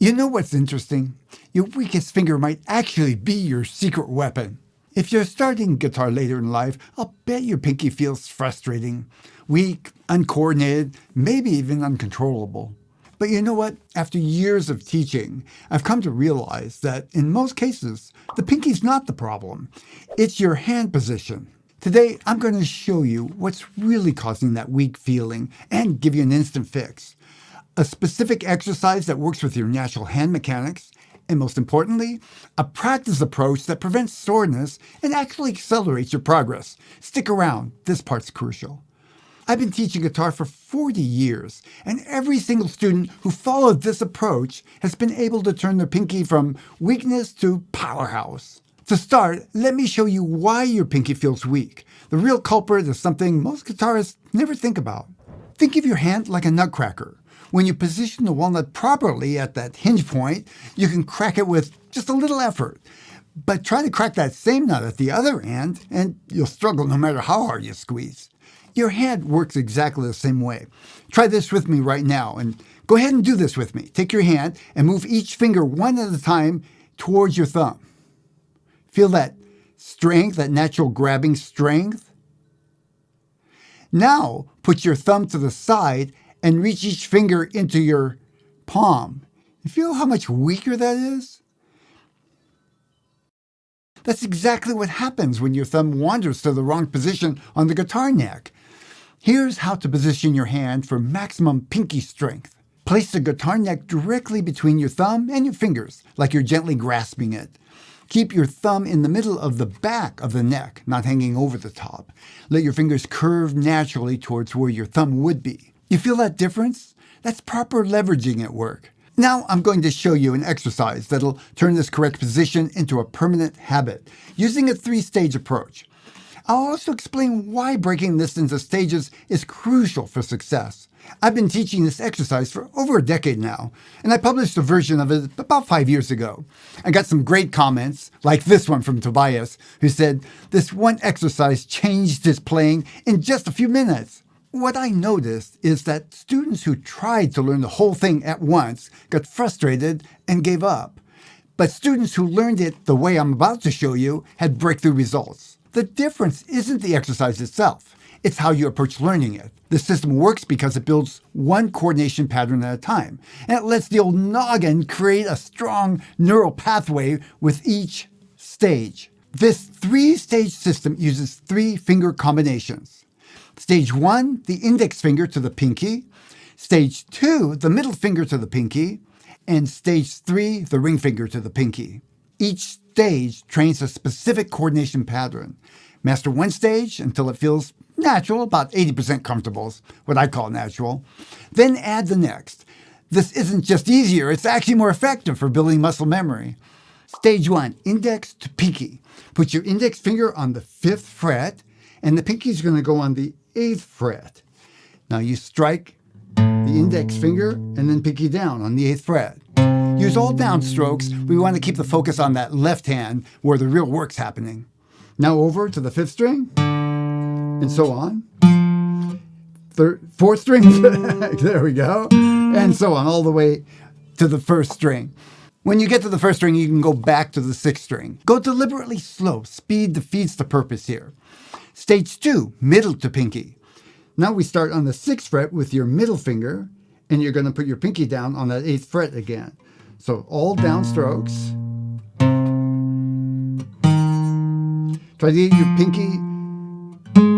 You know what's interesting? Your weakest finger might actually be your secret weapon. If you're starting guitar later in life, I'll bet your pinky feels frustrating, weak, uncoordinated, maybe even uncontrollable. But you know what? After years of teaching, I've come to realize that in most cases, the pinky's not the problem. It's your hand position. Today, I'm going to show you what's really causing that weak feeling and give you an instant fix. A specific exercise that works with your natural hand mechanics, and most importantly, a practice approach that prevents soreness and actually accelerates your progress. Stick around, this part's crucial. I've been teaching guitar for 40 years, and every single student who followed this approach has been able to turn their pinky from weakness to powerhouse. To start, let me show you why your pinky feels weak. The real culprit is something most guitarists never think about. Think of your hand like a nutcracker. When you position the walnut properly at that hinge point, you can crack it with just a little effort. But try to crack that same nut at the other end, and you'll struggle no matter how hard you squeeze. Your hand works exactly the same way. Try this with me right now, and go ahead and do this with me. Take your hand and move each finger one at a time towards your thumb. Feel that strength, that natural grabbing strength? Now, put your thumb to the side and reach each finger into your palm. You feel how much weaker that is? That's exactly what happens when your thumb wanders to the wrong position on the guitar neck. Here's how to position your hand for maximum pinky strength. Place the guitar neck directly between your thumb and your fingers, like you're gently grasping it. Keep your thumb in the middle of the back of the neck, not hanging over the top. Let your fingers curve naturally towards where your thumb would be. You feel that difference? That's proper leveraging at work. Now I'm going to show you an exercise that'll turn this correct position into a permanent habit, using a 3-stage approach. I'll also explain why breaking this into stages is crucial for success. I've been teaching this exercise for over a decade now, and I published a version of it about 5 years ago. I got some great comments, like this one from Tobias, who said, "This one exercise changed his playing in just a few minutes." What I noticed is that students who tried to learn the whole thing at once got frustrated and gave up. But students who learned it the way I'm about to show you had breakthrough results. The difference isn't the exercise itself. It's how you approach learning it. The system works because it builds one coordination pattern at a time, and it lets the old noggin create a strong neural pathway with each stage. This 3-stage system uses 3 finger combinations. Stage 1, the index finger to the pinky. Stage 2, the middle finger to the pinky. And stage 3, the ring finger to the pinky. Each stage trains a specific coordination pattern. Master one stage until it feels natural, about 80% comfortable is what I call natural. Then add the next. This isn't just easier, it's actually more effective for building muscle memory. Stage 1, index to pinky. Put your index finger on the 5th fret, and the pinky is going to go on the 8th fret. Now you strike the index finger and then pinky down on the 8th fret. Use all down strokes. We want to keep the focus on that left hand where the real work's happening. Now over to the 5th string, and so on. 4th string, there we go, and so on, all the way to the 1st string. When you get to the 1st string, you can go back to the 6th string. Go deliberately slow. Speed defeats the purpose here. Stage 2, middle to pinky. Now we start on the 6th fret with your middle finger, and you're going to put your pinky down on that 8th fret again. So all down strokes. Try to get your pinky,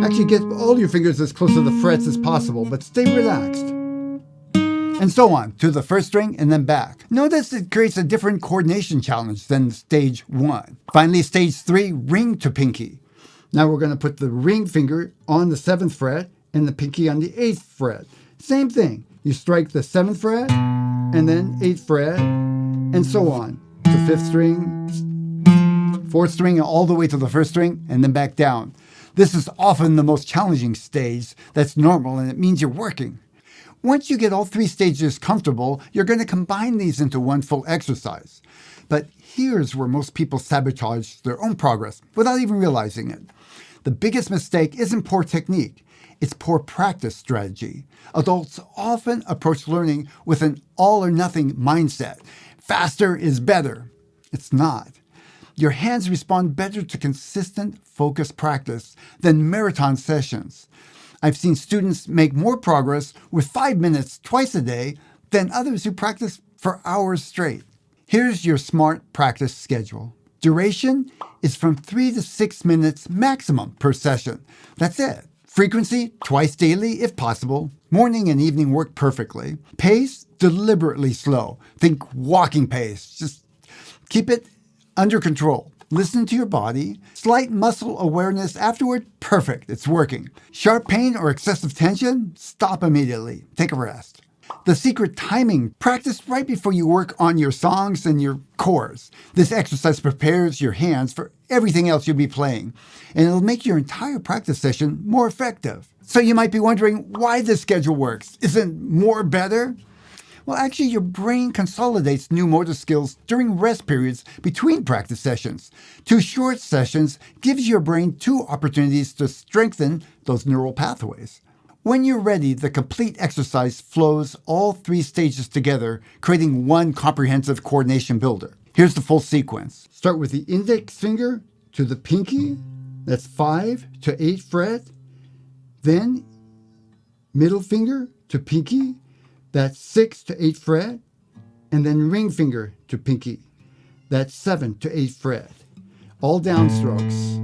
actually get all your fingers as close to the frets as possible, but stay relaxed. And so on, to the 1st string and then back. Notice it creates a different coordination challenge than stage 1. Finally, stage 3, ring to pinky. Now we're going to put the ring finger on the 7th fret and the pinky on the 8th fret. Same thing. You strike the 7th fret and then 8th fret and so on. To 5th string, 4th string, all the way to the 1st string and then back down. This is often the most challenging stage. That's normal and it means you're working. Once you get all 3 stages comfortable, you're going to combine these into one full exercise. But here's where most people sabotage their own progress without even realizing it. The biggest mistake isn't poor technique, it's poor practice strategy. Adults often approach learning with an all-or-nothing mindset. faster is better. It's not. Your hands respond better to consistent, focused practice than marathon sessions. I've seen students make more progress with 5 minutes twice a day than others who practice for hours straight. Here's your smart practice schedule. Duration is from 3 to 6 minutes maximum per session. That's it. Frequency, twice daily if possible. Morning and evening work perfectly. Pace, deliberately slow. Think walking pace. Just keep it under control. Listen to your body. Slight muscle awareness afterward, perfect. It's working. Sharp pain or excessive tension, stop immediately. Take a rest. The secret timing, practice right before you work on your songs and your chords. This exercise prepares your hands for everything else you'll be playing, and it'll make your entire practice session more effective. So you might be wondering why this schedule works. Isn't more better? Well, actually, your brain consolidates new motor skills during rest periods between practice sessions. 2 short sessions gives your brain 2 opportunities to strengthen those neural pathways. When you're ready, the complete exercise flows all 3 stages together, creating one comprehensive coordination builder. Here's the full sequence. Start with the index finger to the pinky, that's 5 to 8 fret. Then middle finger to pinky, that's 6 to 8 fret. And then ring finger to pinky, that's 7 to 8 fret. All downstrokes.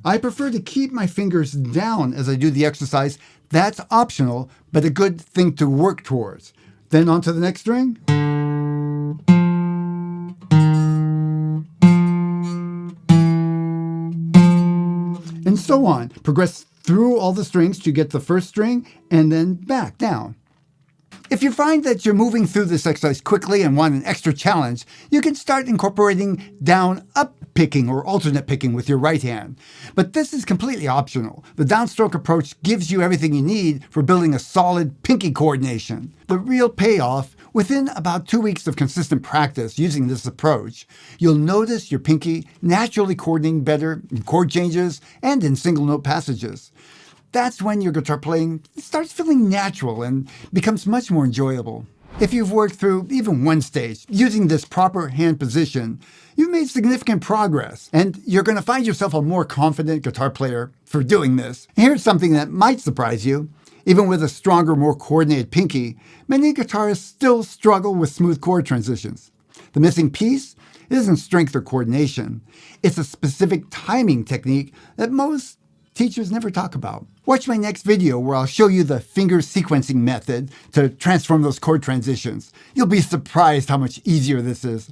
I prefer to keep my fingers down as I do the exercise. That's optional, but a good thing to work towards. Then on to the next string. And so on. Progress through all the strings to get the first string and then back down. If you find that you're moving through this exercise quickly and want an extra challenge, you can start incorporating down-up picking or alternate picking with your right hand. But this is completely optional. The downstroke approach gives you everything you need for building a solid pinky coordination. The real payoff, within about 2 weeks of consistent practice using this approach, you'll notice your pinky naturally coordinating better in chord changes and in single note passages. That's when your guitar playing starts feeling natural and becomes much more enjoyable. If you've worked through even one stage using this proper hand position, you've made significant progress, and you're going to find yourself a more confident guitar player for doing this. Here's something that might surprise you. Even with a stronger, more coordinated pinky, many guitarists still struggle with smooth chord transitions. The missing piece isn't strength or coordination. It's a specific timing technique that most teachers never talk about. Watch my next video where I'll show you the finger sequencing method to transform those chord transitions. You'll be surprised how much easier this is.